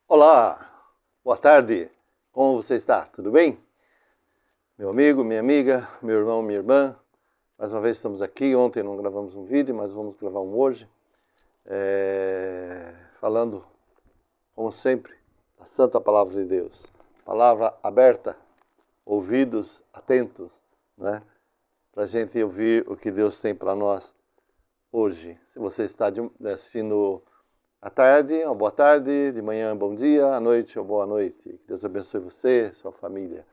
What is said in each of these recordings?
Olá, boa tarde, como você está? Tudo bem? Meu amigo, minha amiga, meu irmão, minha irmã, mais uma vez estamos aqui. Ontem não gravamos um vídeo, mas vamos gravar um hoje, falando, como sempre, da Santa Palavra de Deus. Palavra aberta, ouvidos atentos, né? Para a gente ouvir o que Deus tem para nós hoje. Se você está assistindo à tarde, uma boa tarde, de manhã, bom dia, à noite, uma boa noite. Que Deus abençoe você, sua família.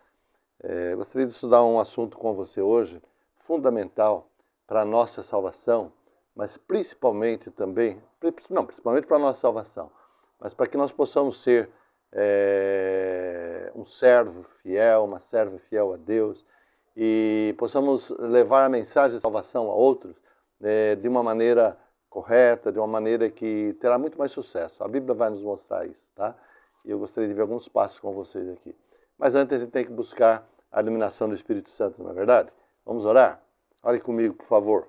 Gostaria de estudar um assunto com você hoje, fundamental para a nossa salvação, mas principalmente também, principalmente para a nossa salvação, mas para que nós possamos ser um servo fiel, uma serva fiel a Deus, e possamos levar a mensagem de salvação a outros de uma maneira correta, de uma maneira que terá muito mais sucesso. A Bíblia vai nos mostrar isso, tá? E eu gostaria de ver alguns passos com vocês aqui. Mas antes a gente tem que buscar a iluminação do Espírito Santo, não é verdade? Vamos orar? Ore comigo, por favor.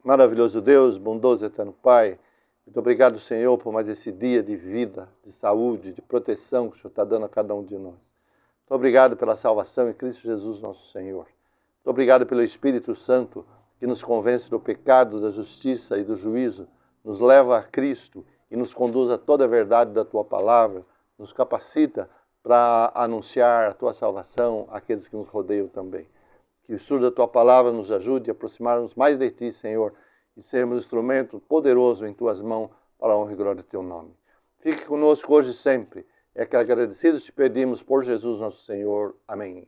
Maravilhoso Deus, bondoso eterno Pai, muito obrigado, Senhor, por mais esse dia de vida, de saúde, de proteção que o Senhor está dando a cada um de nós. Muito obrigado pela salvação em Cristo Jesus, nosso Senhor. Muito obrigado pelo Espírito Santo, que nos convence do pecado, da justiça e do juízo, nos leva a Cristo e nos conduz a toda a verdade da Tua Palavra, nos capacita para anunciar a Tua salvação àqueles que nos rodeiam também. Que o estudo da Tua Palavra nos ajude a aproximar-nos mais de Ti, Senhor, e sermos instrumento poderoso em Tuas mãos para a honra e glória do Teu nome. Fique conosco hoje e sempre. É que agradecidos te pedimos por Jesus nosso Senhor. Amém.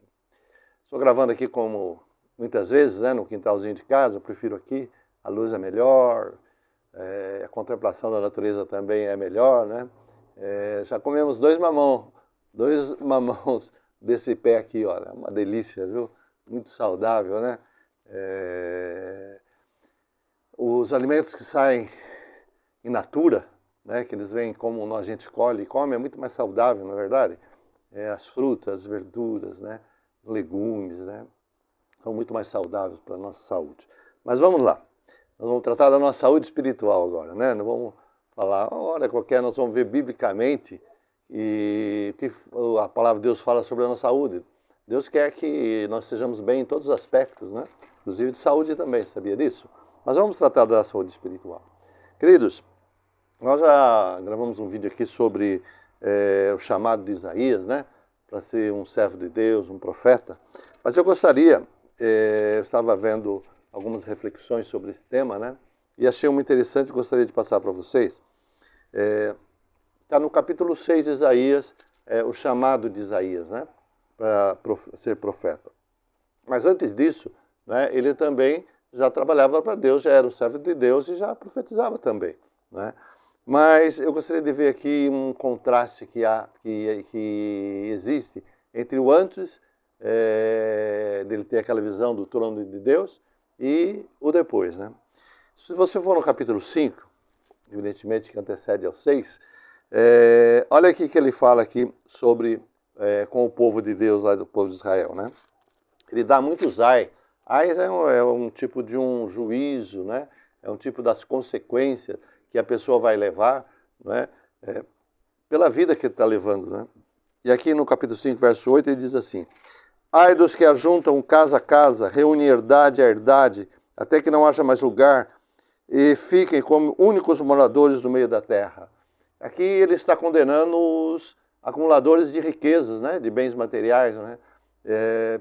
Estou gravando aqui como muitas vezes, né, no quintalzinho de casa, eu prefiro aqui, a luz é melhor, a contemplação da natureza também é melhor, né? Já comemos dois mamãos desse pé aqui, olha, uma delícia, viu? Muito saudável, né? Os alimentos que saem in natura, né, que eles vêm como a gente colhe e come, é muito mais saudável, não é verdade? As frutas, as verduras, né, legumes, né, são muito mais saudáveis para a nossa saúde. Mas vamos lá, nós vamos tratar da nossa saúde espiritual agora, né? Não vamos falar, uma hora qualquer, nós vamos ver biblicamente e o que a palavra de Deus fala sobre a nossa saúde. Deus quer que nós sejamos bem em todos os aspectos, né? Inclusive de saúde também, sabia disso? Mas vamos tratar da saúde espiritual. Queridos, nós já gravamos um vídeo aqui sobre o chamado de Isaías, né? Para ser um servo de Deus, um profeta. Mas eu gostaria, eu estava vendo algumas reflexões sobre esse tema, né? E achei muito interessante, gostaria de passar para vocês. Está no capítulo 6 de Isaías, o chamado de Isaías, né? Para ser profeta. Mas antes disso, né, ele também já trabalhava para Deus, já era o servo de Deus e já profetizava também, né? Mas eu gostaria de ver aqui um contraste que existe entre o antes dele ter aquela visão do trono de Deus e o depois, né? Se você for no capítulo 5, evidentemente que antecede ao 6, olha aqui que ele fala aqui sobre com o povo de Deus, lá do povo de Israel, né? Ele dá muitos ai. Ais é um tipo de um juízo, né? É um tipo das consequências que a pessoa vai levar, né? Pela vida que ele está levando, né? E aqui no capítulo 5, verso 8, ele diz assim: ai dos que ajuntam casa a casa, reúnem herdade a herdade, até que não haja mais lugar, e fiquem como únicos moradores do meio da terra. Aqui ele está condenando os acumuladores de riquezas, né? De bens materiais, né?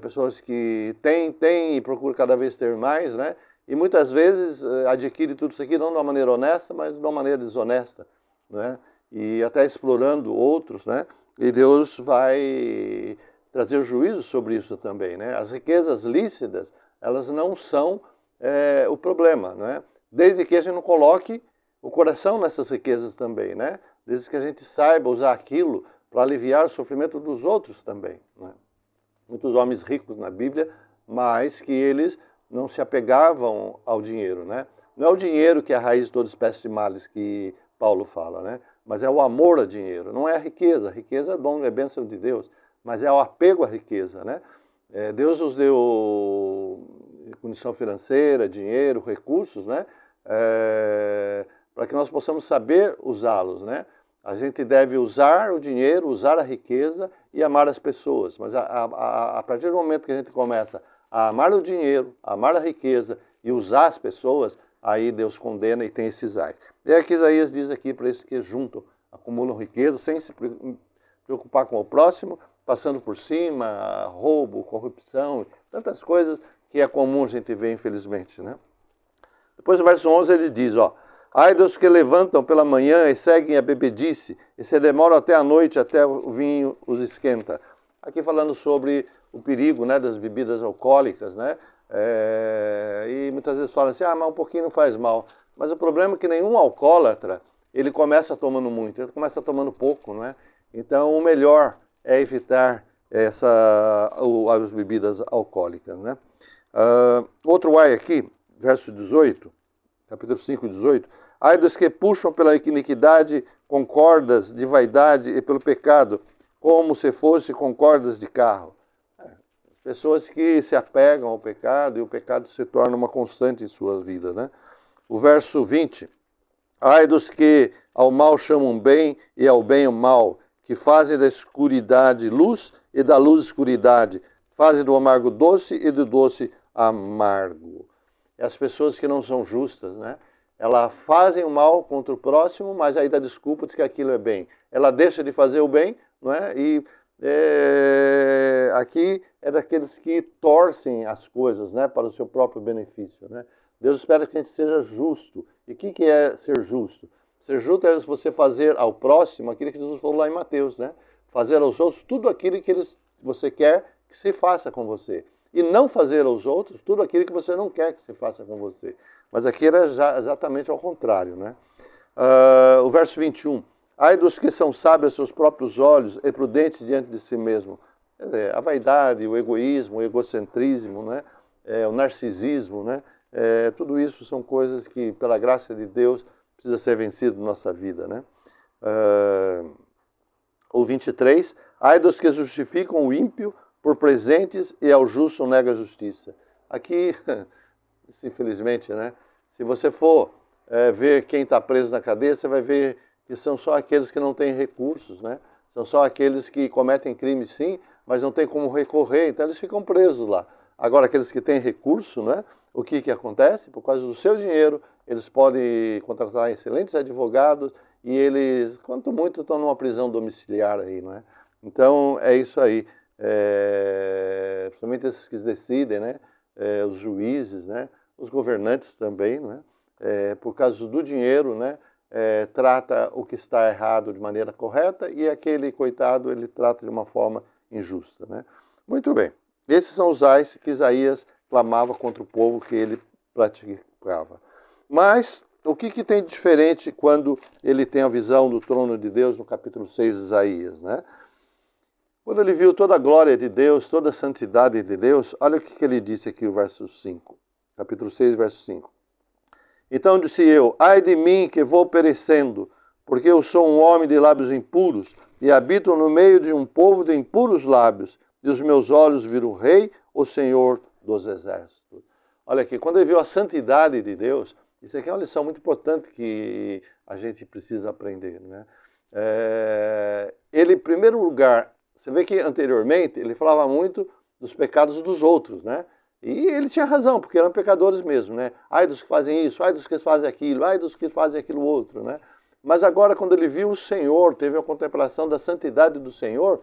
Pessoas que têm e procuram cada vez ter mais, né? E muitas vezes adquire tudo isso aqui não de uma maneira honesta, mas de uma maneira desonesta, né? E até explorando outros, né? E Deus vai trazer juízo sobre isso também, né? As riquezas lícitas, elas não são o problema, né? Desde que a gente não coloque o coração nessas riquezas também, né? Desde que a gente saiba usar aquilo para aliviar o sofrimento dos outros também, né? Muitos homens ricos na Bíblia, mas que eles não se apegavam ao dinheiro, né? Não é o dinheiro que é a raiz de toda espécie de males que Paulo fala, né? Mas é o amor ao dinheiro, não é a riqueza. A riqueza é dom, é bênção de Deus, mas é o apego à riqueza, né? Deus nos deu condição financeira, dinheiro, recursos, né? Para que nós possamos saber usá-los, né? A gente deve usar o dinheiro, usar a riqueza e amar as pessoas. Mas a partir do momento que a gente começa a amar o dinheiro, amar a riqueza e usar as pessoas, aí Deus condena e tem esses ais. E é que Isaías diz aqui para esses que juntam, acumulam riqueza sem se preocupar com o próximo, passando por cima, roubo, corrupção, tantas coisas que é comum a gente ver, infelizmente, né? Depois no verso 11 ele diz, ó, ai dos que levantam pela manhã e seguem a bebedice, e se demoram até a noite, até o vinho os esquenta. Aqui falando sobre o perigo, né, das bebidas alcoólicas, né? E muitas vezes falam assim, mas um pouquinho não faz mal. Mas o problema é que nenhum alcoólatra, ele começa tomando muito, ele começa tomando pouco, não é? Então o melhor é evitar as bebidas alcoólicas, né? Outro ai aqui, verso 18, capítulo 5, 18. Ai dos que puxam pela iniquidade com cordas de vaidade e pelo pecado, como se fosse com cordas de carro. Pessoas que se apegam ao pecado e o pecado se torna uma constante em sua vida, né? O verso 20. Ai dos que ao mal chamam bem e ao bem o mal, que fazem da escuridade luz e da luz escuridade, fazem do amargo doce e do doce amargo. E as pessoas que não são justas, né? Elas fazem o mal contra o próximo, mas aí dá desculpa, diz que aquilo é bem. Ela deixa de fazer o bem, não é? E aqui é daqueles que torcem as coisas, né, para o seu próprio benefício, né? Deus espera que a gente seja justo. E o que é ser justo? Ser justo é você fazer ao próximo aquilo que Jesus falou lá em Mateus, né? Fazer aos outros tudo aquilo que você quer que se faça com você. E não fazer aos outros tudo aquilo que você não quer que se faça com você. Mas aqui era exatamente ao contrário, né? O verso 21. Ai dos que são sábios aos seus próprios olhos e prudentes diante de si mesmo. A vaidade, o egoísmo, o egocentrismo, né? O narcisismo, né? Tudo isso são coisas que, pela graça de Deus, precisa ser vencido na nossa vida, né? O 23. Ai dos que justificam o ímpio por presentes e ao justo nega a justiça. Aqui, infelizmente, né? Se você for ver quem está preso na cadeia, você vai ver que são só aqueles que não têm recursos, né? São só aqueles que cometem crimes, sim, mas não tem como recorrer, então eles ficam presos lá. Agora, aqueles que têm recurso, né? O que acontece? Por causa do seu dinheiro, eles podem contratar excelentes advogados e eles, quanto muito, estão numa prisão domiciliar aí, não é? Então, é isso aí. Principalmente esses que decidem, né? Os juízes, né? Os governantes também, né? Por causa do dinheiro, né? Trata o que está errado de maneira correta e aquele coitado ele trata de uma forma injusta, né? Muito bem. Esses são os ais que Isaías clamava contra o povo que ele praticava. Mas o que tem de diferente quando ele tem a visão do trono de Deus no capítulo 6 de Isaías, né? Quando ele viu toda a glória de Deus, toda a santidade de Deus, olha o que ele disse aqui, o verso 5. Capítulo 6, verso 5. Então disse eu, ai de mim que vou perecendo, porque eu sou um homem de lábios impuros e habito no meio de um povo de impuros lábios, e os meus olhos viram o Rei, o Senhor dos Exércitos. Olha aqui, quando ele viu a santidade de Deus, isso aqui é uma lição muito importante que a gente precisa aprender, né? Ele, em primeiro lugar, você vê que anteriormente ele falava muito dos pecados dos outros, né? E ele tinha razão, porque eram pecadores mesmo, né? Ai dos que fazem isso, ai dos que fazem aquilo, ai dos que fazem aquilo outro, né? Mas agora, quando ele viu o Senhor, teve a contemplação da santidade do Senhor,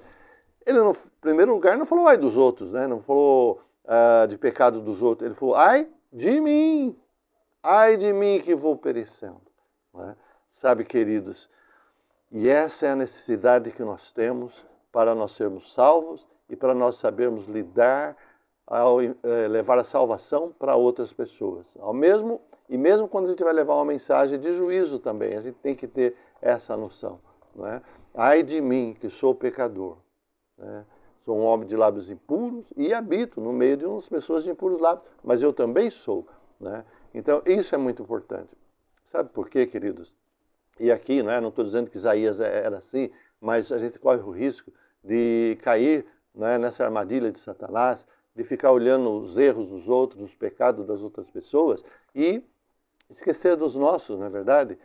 ele, no primeiro lugar, não falou ai dos outros, né? Não falou de pecado dos outros. Ele falou ai de mim que vou perecendo. Né? Sabe, queridos, e essa é a necessidade que nós temos para nós sermos salvos e para nós sabermos lidar ao levar a salvação para outras pessoas. E mesmo quando a gente vai levar uma mensagem de juízo também, a gente tem que ter essa noção. Não é? Ai de mim, que sou pecador. Né? Sou um homem de lábios impuros e habito no meio de umas pessoas de impuros lábios, mas eu também sou. Né? Então, isso é muito importante. Sabe por quê, queridos? E aqui, não estou dizendo que Isaías era assim, mas a gente corre o risco de cair, né, nessa armadilha de Satanás, de ficar olhando os erros dos outros, os pecados das outras pessoas e esquecer dos nossos, não é verdade?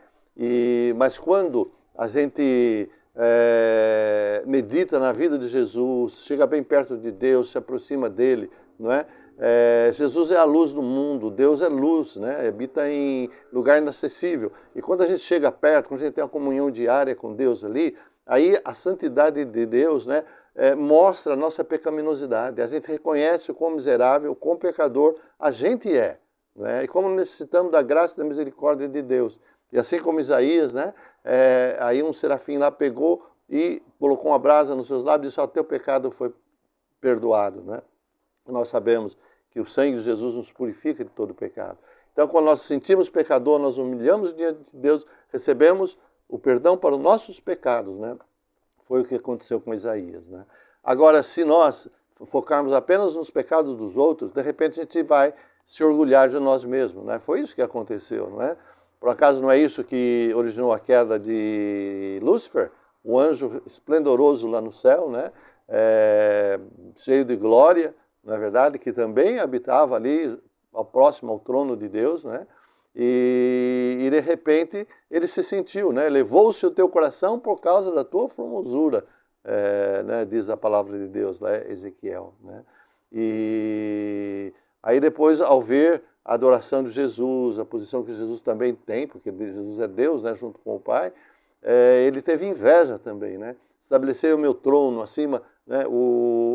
Mas quando a gente medita na vida de Jesus, chega bem perto de Deus, se aproxima dele, não é? Jesus é a luz do mundo, Deus é luz, né? Habita em lugar inacessível. E quando a gente chega perto, quando a gente tem uma comunhão diária com Deus ali, aí a santidade de Deus, né, mostra a nossa pecaminosidade. A gente reconhece o quão miserável, o quão pecador a gente é, né? E como necessitamos da graça e da misericórdia de Deus. E assim como Isaías, né, aí um serafim lá pegou e colocou uma brasa nos seus lábios e disse: o teu pecado foi perdoado, né? Nós sabemos que o sangue de Jesus nos purifica de todo pecado. Então, quando nós sentimos pecador, nós humilhamos diante de Deus, recebemos o perdão para os nossos pecados, né? Foi o que aconteceu com Isaías, né? Agora, se nós focarmos apenas nos pecados dos outros, de repente a gente vai se orgulhar de nós mesmos, né? Foi isso que aconteceu, não é? Por acaso não é isso que originou a queda de Lúcifer? Um anjo esplendoroso lá no céu, né? Cheio de glória, não é verdade? Que também habitava ali, próximo ao trono de Deus, né? E de repente ele se sentiu, né? Levou-se o teu coração por causa da tua formosura, né? Diz a palavra de Deus, lá, Ezequiel, né? E aí depois, ao ver a adoração de Jesus, a posição que Jesus também tem, porque Jesus é Deus, né? Junto com o Pai, ele teve inveja também, né? Estabelecer o meu trono acima, né?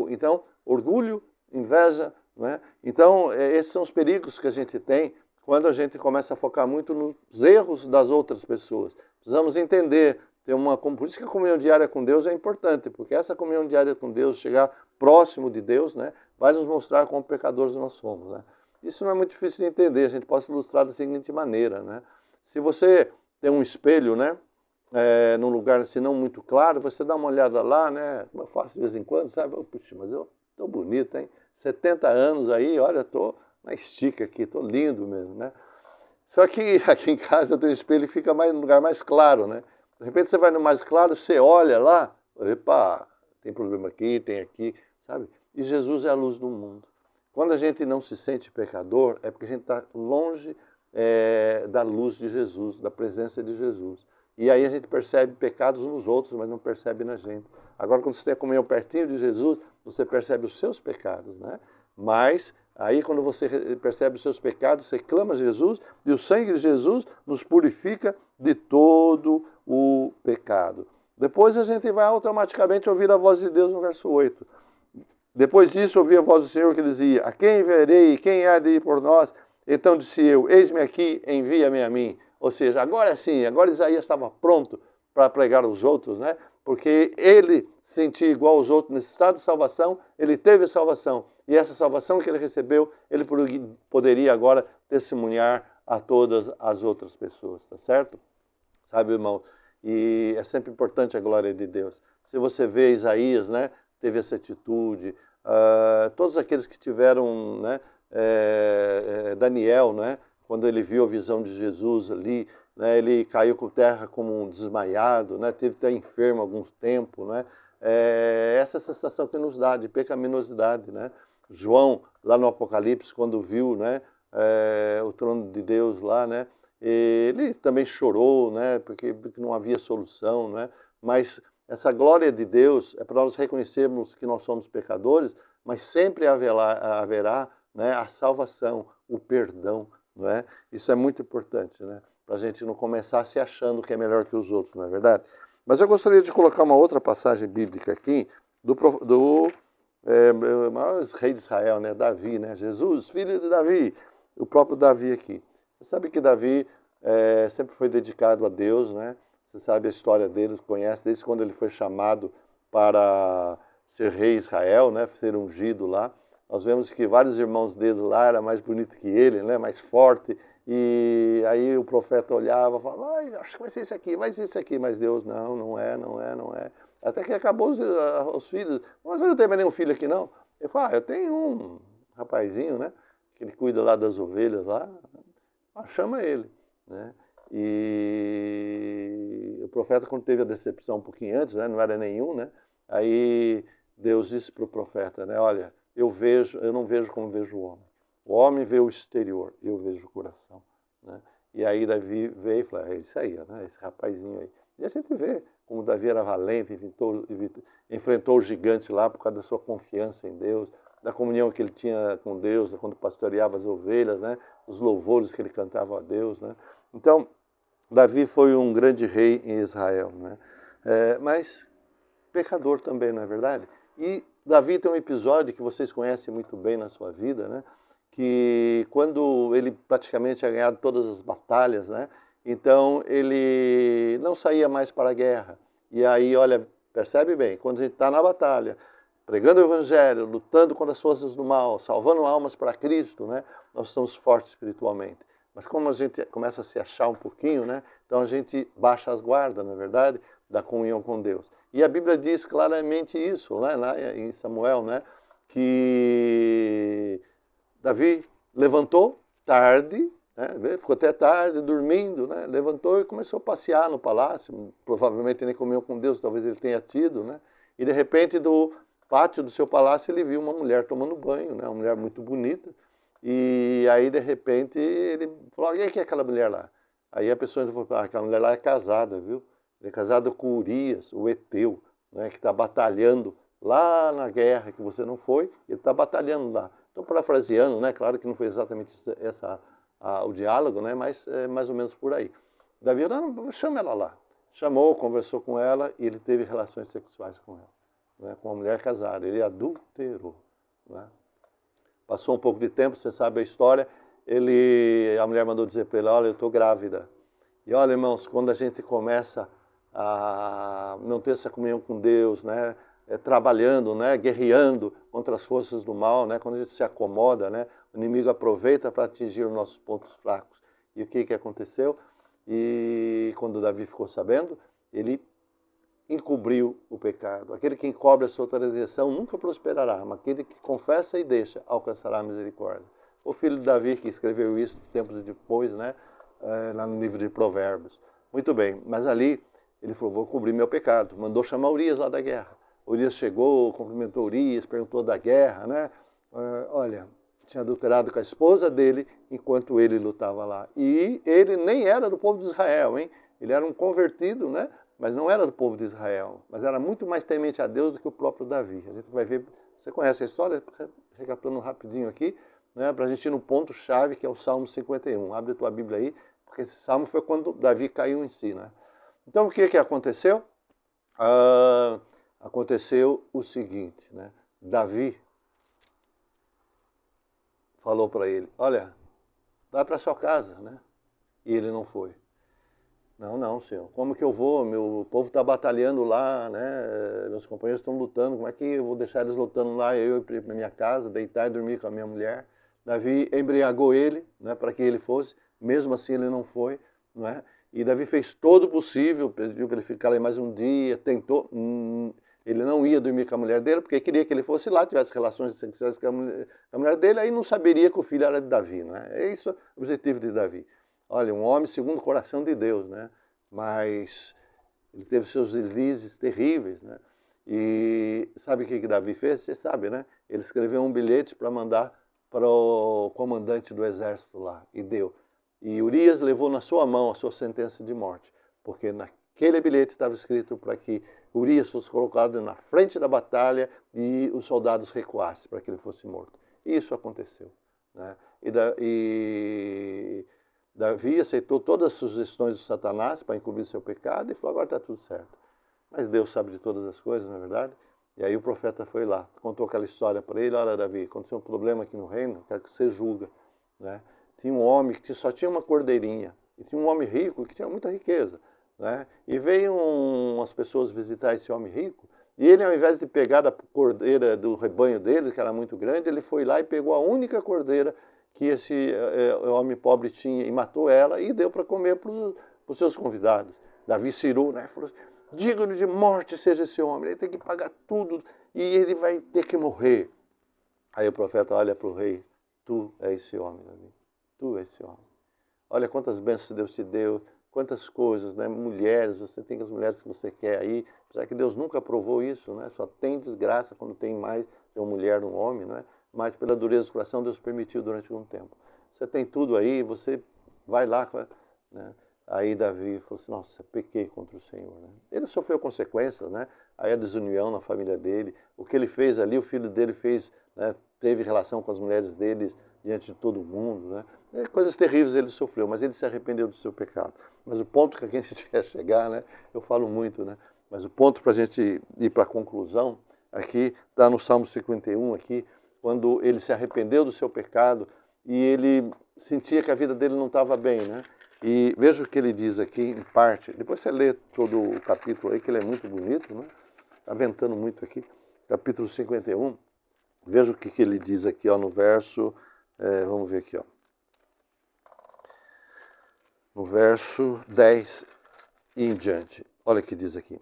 Então, orgulho, inveja, né? Então, esses são os perigos que a gente tem quando a gente começa a focar muito nos erros das outras pessoas. Precisamos entender, por isso que a comunhão diária com Deus é importante, porque essa comunhão diária com Deus, chegar próximo de Deus, né, vai nos mostrar como pecadores nós somos, né? Isso não é muito difícil de entender, a gente pode ilustrar da seguinte maneira, né? Se você tem um espelho, né, num lugar assim não muito claro, você dá uma olhada lá, né, como eu faço de vez em quando, sabe? Puxa, mas eu tô bonito, hein? 70 anos aí, olha, tô na estica aqui, tô lindo mesmo, né? Só que aqui em casa tem um espelho e fica no lugar mais claro, né? De repente você vai no mais claro, você olha lá, epa, tem problema aqui, tem aqui, sabe? E Jesus é a luz do mundo. Quando a gente não se sente pecador, é porque a gente está longe da luz de Jesus, da presença de Jesus. E aí a gente percebe pecados nos outros, mas não percebe na gente. Agora, quando você tem a comunhão pertinho de Jesus, você percebe os seus pecados, né? Mas aí, quando você percebe os seus pecados, você clama a Jesus, e o sangue de Jesus nos purifica de todo o pecado. Depois a gente vai automaticamente ouvir a voz de Deus no verso 8. Depois disso, ouvi a voz do Senhor que dizia: a quem enviarei? Quem há de ir por nós? Então disse eu: eis-me aqui, envia-me a mim. Ou seja, agora sim, agora Isaías estava pronto para pregar aos outros, né? Porque ele sentia igual aos outros, nesse estado de salvação, ele teve salvação. E essa salvação que ele recebeu, ele poderia agora testemunhar a todas as outras pessoas, tá certo? Sabe, irmão? E é sempre importante a glória de Deus. Se você vê Isaías, né? Teve essa atitude, todos aqueles que tiveram, né? Daniel, né? Quando ele viu a visão de Jesus ali, né? Ele caiu por terra como um desmaiado, né? Teve até enfermo algum tempo, né? Essa sensação que nos dá de pecaminosidade, né? João, lá no Apocalipse, quando viu, né? O trono de Deus lá, né? Ele também chorou, né? Porque não havia solução, né? Mas essa glória de Deus é para nós reconhecermos que nós somos pecadores, mas sempre haverá, né, a salvação, o perdão, não é? Isso é muito importante, né? Para a gente não começar se achando que é melhor que os outros, não é verdade? Mas eu gostaria de colocar uma outra passagem bíblica aqui do maior rei de Israel, né? Davi, né? Jesus, filho de Davi, o próprio Davi aqui. Você sabe que Davi sempre foi dedicado a Deus, né? Você sabe a história dele, conhece, desde quando ele foi chamado para ser rei de Israel, né? Ser ungido lá. Nós vemos que vários irmãos dele lá eram mais bonitos que ele, né? Mais forte. E aí o profeta olhava e falava: acho que vai ser esse aqui, vai ser esse aqui. Mas Deus, não é. Até que acabou os filhos. Mas você não tem mais nenhum filho aqui, não? Ele falou: eu tenho um rapazinho, né? Que ele cuida lá das ovelhas lá. Chama ele, né? E o profeta, quando teve a decepção um pouquinho antes, né? Não era nenhum, né? Aí Deus disse para o profeta, né? Olha, eu não vejo como vejo o homem. O homem vê o exterior, eu vejo o coração, né? E aí Davi veio e falou: é isso aí, né? Esse rapazinho aí. E a gente vê como Davi era valente, enfrentou o gigante lá por causa da sua confiança em Deus, da comunhão que ele tinha com Deus, quando pastoreava as ovelhas, né? Os louvores que ele cantava a Deus. Né? Então, Davi foi um grande rei em Israel, né? Mas pecador também, não é verdade? E Davi tem um episódio que vocês conhecem muito bem na sua vida, né? Que quando ele praticamente tinha ganhado todas as batalhas, né? Então ele não saía mais para a guerra. E aí, olha, percebe bem, quando a gente está na batalha, pregando o evangelho, lutando contra as forças do mal, salvando almas para Cristo, né? Nós estamos fortes espiritualmente. Mas como a gente começa a se achar um pouquinho, né? Então a gente baixa as guardas, na verdade, da comunhão com Deus. E a Bíblia diz claramente isso, né? Lá em Samuel, né? Que Davi levantou tarde, né? Ficou até tarde dormindo, né? Levantou e começou a passear no palácio. Provavelmente nem comeu com Deus, talvez ele tenha tido, né? E de repente do pátio do seu palácio ele viu uma mulher tomando banho, né? Uma mulher muito bonita. E aí de repente ele falou: quem é aquela mulher lá? Aí a pessoa falou: aquela mulher lá é casada, viu? Ele é casado com Urias, o Heteu, né? Que está batalhando lá na guerra que você não foi, ele está batalhando lá. Estou parafraseando, né? Claro que não foi exatamente o diálogo, né? Mas é mais ou menos por aí. Davi, não, chama ela lá. Chamou, conversou com ela e ele teve relações sexuais com ela, né? Com uma mulher casada. Ele adulterou, né? Passou um pouco de tempo, você sabe a história. A mulher mandou dizer para ele: olha, eu estou grávida. E olha, irmãos, quando a gente começa a não ter essa comunhão com Deus, né? Trabalhando, né? Guerreando contra as forças do mal, né? Quando a gente se acomoda, né? O inimigo aproveita para atingir os nossos pontos fracos. E o que aconteceu? E quando Davi ficou sabendo, ele encobriu o pecado. Aquele que encobre a sua transgressão nunca prosperará, mas aquele que confessa e deixa alcançará a misericórdia. O filho de Davi que escreveu isso tempos depois, né? Lá no livro de Provérbios. Muito bem, mas ali ele falou: vou cobrir meu pecado. Mandou chamar Urias lá da guerra. Urias chegou, cumprimentou Urias, perguntou da guerra, né? Olha, tinha adulterado com a esposa dele enquanto ele lutava lá. E ele nem era do povo de Israel, hein? Ele era um convertido, né? Mas não era do povo de Israel. Mas era muito mais temente a Deus do que o próprio Davi. A gente vai ver, você conhece a história? Recapitulando rapidinho aqui, né? Para a gente ir no ponto-chave, que é o Salmo 51. Abre a tua Bíblia aí, porque esse salmo foi quando Davi caiu em si, né? Então, o que aconteceu? Aconteceu o seguinte, né? Davi falou para ele: olha, vai para sua casa, né? E ele não foi. Não, senhor. Como que eu vou? Meu povo está batalhando lá, né? Meus companheiros estão lutando. Como é que eu vou deixar eles lutando lá? Eu ir para minha casa, deitar e dormir com a minha mulher. Davi embriagou ele, né? Para que ele fosse. Mesmo assim ele não foi, não é? E Davi fez todo o possível, pediu para ele ficar lá mais um dia, tentou. Ele não ia dormir com a mulher dele, porque queria que ele fosse lá, tivesse relações sexuais com a mulher dele, aí não saberia que o filho era de Davi, não é? É isso o objetivo de Davi. Olha, um homem segundo o coração de Deus, né? Mas ele teve seus deslizes terríveis, né? E sabe o que Davi fez? Você sabe, né? Ele escreveu um bilhete para mandar para o comandante do exército lá, e deu. E Urias levou na sua mão a sua sentença de morte, porque naquele bilhete estava escrito para que Urias fosse colocado na frente da batalha e os soldados recuassem para que ele fosse morto. E isso aconteceu, né? E Davi aceitou todas as sugestões de Satanás para encobrir seu pecado e falou: agora está tudo certo. Mas Deus sabe de todas as coisas, não é verdade? E aí o profeta foi lá, contou aquela história para ele: olha, Davi, aconteceu um problema aqui no reino, quero que você julga, né? Tinha um homem que só tinha uma cordeirinha, e tinha um homem rico que tinha muita riqueza, né? E veio umas pessoas visitar esse homem rico, e ele, ao invés de pegar a cordeira do rebanho dele, que era muito grande, ele foi lá e pegou a única cordeira que esse homem pobre tinha e matou ela e deu para comer para os seus convidados. Davi cirou, né? Falou: diga-lhe de morte seja esse homem, ele tem que pagar tudo e ele vai ter que morrer. Aí o profeta olha para o rei: tu é esse homem, Davi, tu é esse homem. Olha quantas bênçãos Deus te deu, quantas coisas, né? Mulheres, você tem as mulheres que você quer aí, apesar que Deus nunca aprovou isso, né? Só tem desgraça quando tem mais de uma mulher de um homem, né? Mas pela dureza do coração Deus permitiu durante algum tempo. Você tem tudo aí, você vai lá, né? Aí Davi falou assim, nossa, pequei contra o Senhor. Né? Ele sofreu consequências, né? Aí a desunião na família dele, o que ele fez ali, o filho dele fez, né? Teve relação com as mulheres deles diante de todo mundo, né? Coisas terríveis ele sofreu, mas ele se arrependeu do seu pecado. Mas o ponto que a gente quer chegar, né? Eu falo muito, né? Mas o ponto para a gente ir para a conclusão, aqui está no Salmo 51, aqui, quando ele se arrependeu do seu pecado e ele sentia que a vida dele não estava bem, né? E veja o que ele diz aqui, em parte. Depois você lê todo o capítulo aí, que ele é muito bonito, né? Está ventando muito aqui. Capítulo 51. Veja o que ele diz aqui, ó, no verso... vamos ver aqui, ó. No verso 10 e em diante. Olha o que diz aqui.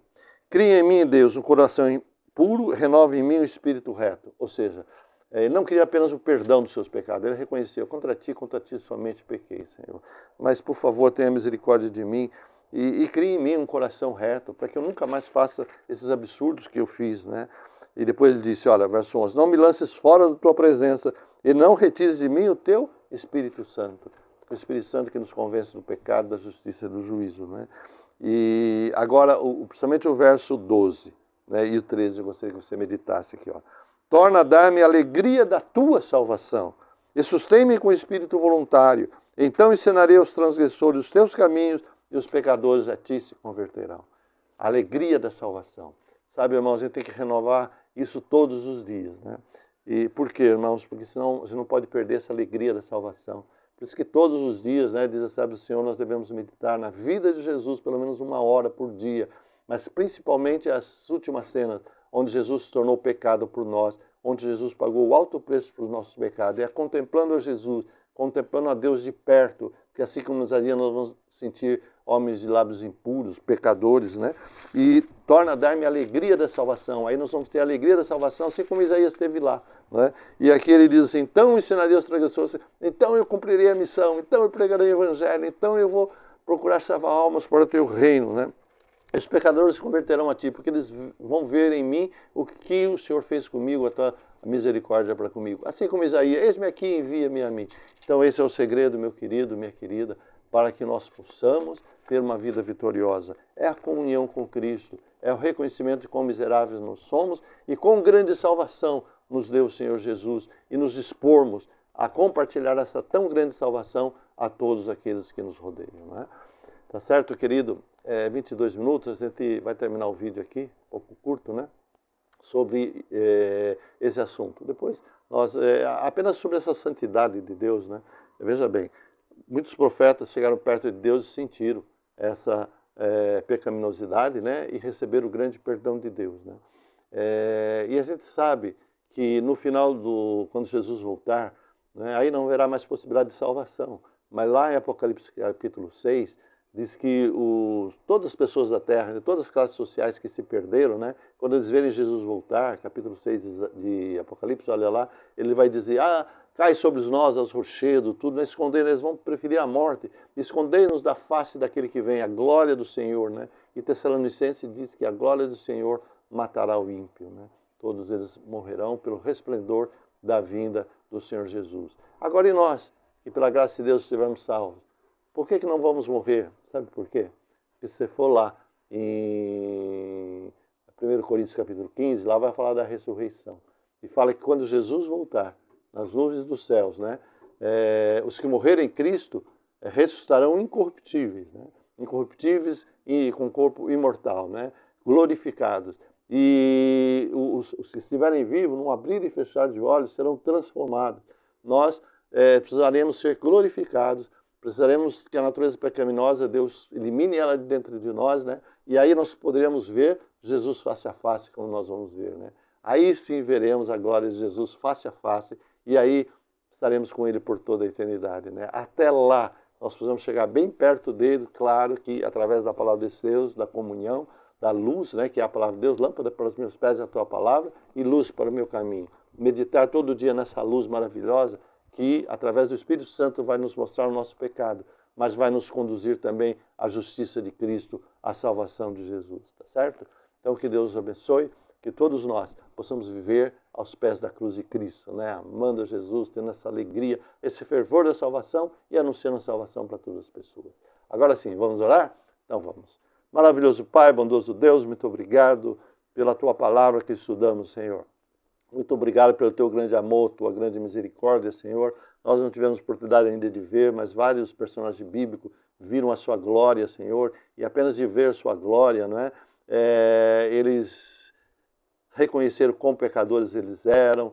Cria em mim, Deus, um coração puro, renova em mim um espírito reto. Ou seja, ele não queria apenas o perdão dos seus pecados, ele reconheceu, contra ti somente pequei, Senhor. Mas, por favor, tenha misericórdia de mim e crie em mim um coração reto, para que eu nunca mais faça esses absurdos que eu fiz, né? E depois ele disse, olha, verso 11, não me lances fora da tua presença e não retires de mim o teu Espírito Santo. O Espírito Santo que nos convence do pecado, da justiça e do juízo, né? E agora, principalmente o verso 12, né, e o 13, eu gostaria que você meditasse aqui, ó. Torna a dar-me a alegria da tua salvação e sustém-me com espírito voluntário. Então ensinarei aos transgressores os teus caminhos e os pecadores a ti se converterão. A alegria da salvação. Sabe, irmãos, a gente tem que renovar isso todos os dias, né? E por quê, irmãos? Porque senão você não pode perder essa alegria da salvação. Por isso que todos os dias, né, diz a sábia do Senhor, nós devemos meditar na vida de Jesus pelo menos 1 hora por dia. Mas principalmente as últimas cenas, onde Jesus se tornou pecado por nós, onde Jesus pagou o alto preço por nossos pecados. É contemplando a Jesus, contemplando a Deus de perto, que assim como nos haria, nós vamos sentir homens de lábios impuros, pecadores, né? E torna a dar-me a alegria da salvação. Aí nós vamos ter a alegria da salvação, assim como Isaías esteve lá. Né? E aqui ele diz assim, então ensinarei aos transgressores, então eu cumprirei a missão, então eu pregarei o evangelho, então eu vou procurar salvar almas para o teu reino, né? Os pecadores se converterão a ti, porque eles vão ver em mim o que o Senhor fez comigo, a tua misericórdia para comigo. Assim como Isaías, eis-me aqui, envia-me a mim. Então esse é o segredo, meu querido, minha querida, para que nós possamos ter uma vida vitoriosa. É a comunhão com Cristo, é o reconhecimento de quão miseráveis nós somos e quão grande salvação nos deu o Senhor Jesus e nos dispormos a compartilhar essa tão grande salvação a todos aqueles que nos rodeiam. Né? Tá certo, querido? 22 minutos, a gente vai terminar o vídeo aqui, um pouco curto, né? Sobre esse assunto. Depois, nós, apenas sobre essa santidade de Deus, né? Veja bem, muitos profetas chegaram perto de Deus e sentiram essa pecaminosidade, né? E receberam o grande perdão de Deus, né? E a gente sabe que no final, quando Jesus voltar, né, aí não haverá mais possibilidade de salvação. Mas lá em Apocalipse capítulo 6, diz que todas as pessoas da terra, todas as classes sociais que se perderam, né, quando eles verem Jesus voltar, capítulo 6 de Apocalipse, olha lá, ele vai dizer, cai sobre nós os rochedos, tudo, né, eles vão preferir a morte, escondei-nos da face daquele que vem, a glória do Senhor, né? E Tessalonicenses diz que a glória do Senhor matará o ímpio, né? Todos eles morrerão pelo resplendor da vinda do Senhor Jesus. Agora e nós, que pela graça de Deus estivermos salvos, por que não vamos morrer? Sabe por quê? Porque se você for lá em 1 Coríntios capítulo 15, lá vai falar da ressurreição. E fala que quando Jesus voltar, nas nuvens dos céus, né, os que morrerem em Cristo ressuscitarão incorruptíveis, né? Incorruptíveis e com corpo imortal, né? Glorificados. E os que estiverem vivos, num abrir e fechar de olhos, serão transformados. Nós precisaremos ser glorificados, precisaremos que a natureza pecaminosa, Deus elimine ela de dentro de nós, né? E aí nós poderemos ver Jesus face a face, como nós vamos ver, né? Aí sim veremos a glória de Jesus face a face, e aí estaremos com Ele por toda a eternidade, né? Até lá, nós precisamos chegar bem perto dele, claro que através da palavra de Deus, da comunhão, da luz, né, que é a palavra de Deus, lâmpada para os meus pés é a tua palavra e luz para o meu caminho. Meditar todo dia nessa luz maravilhosa que, através do Espírito Santo, vai nos mostrar o nosso pecado, mas vai nos conduzir também à justiça de Cristo, à salvação de Jesus, tá certo? Então, que Deus os abençoe, que todos nós possamos viver aos pés da cruz de Cristo, né? Amando a Jesus, tendo essa alegria, esse fervor da salvação e anunciando a salvação para todas as pessoas. Agora sim, vamos orar? Então vamos. Maravilhoso Pai, bondoso Deus, muito obrigado pela tua palavra que estudamos, Senhor. Muito obrigado pelo teu grande amor, tua grande misericórdia, Senhor. Nós não tivemos oportunidade ainda de ver, mas vários personagens bíblicos viram a sua glória, Senhor, e apenas de ver sua glória, não é? Eles reconheceram quão pecadores eles eram,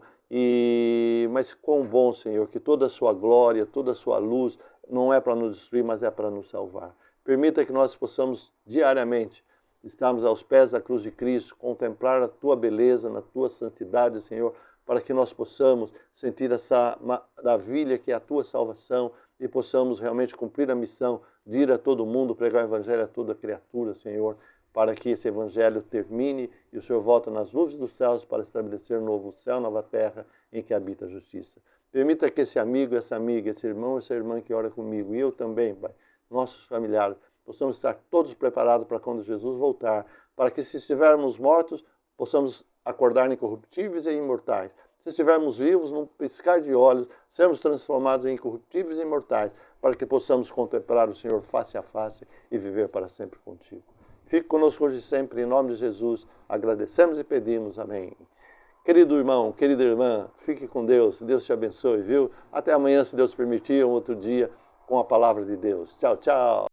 mas quão bom, Senhor, que toda a sua glória, toda a sua luz não é para nos destruir, mas é para nos salvar. Permita que nós possamos diariamente estarmos aos pés da cruz de Cristo, contemplar a tua beleza, na tua santidade, Senhor, para que nós possamos sentir essa maravilha que é a tua salvação e possamos realmente cumprir a missão de ir a todo mundo, pregar o evangelho a toda criatura, Senhor, para que esse evangelho termine e o Senhor volta nas nuvens dos céus para estabelecer um novo céu, nova terra em que habita a justiça. Permita que esse amigo, essa amiga, esse irmão, essa irmã que ora comigo, e eu também, Pai, nossos familiares, possamos estar todos preparados para quando Jesus voltar, para que se estivermos mortos, possamos acordar incorruptíveis e imortais. Se estivermos vivos, num piscar de olhos, sermos transformados em incorruptíveis e imortais, para que possamos contemplar o Senhor face a face e viver para sempre contigo. Fique conosco hoje e sempre, em nome de Jesus, agradecemos e pedimos. Amém. Querido irmão, querida irmã, fique com Deus, Deus te abençoe, viu? Até amanhã, se Deus permitir, um outro dia, com a palavra de Deus. Tchau, tchau.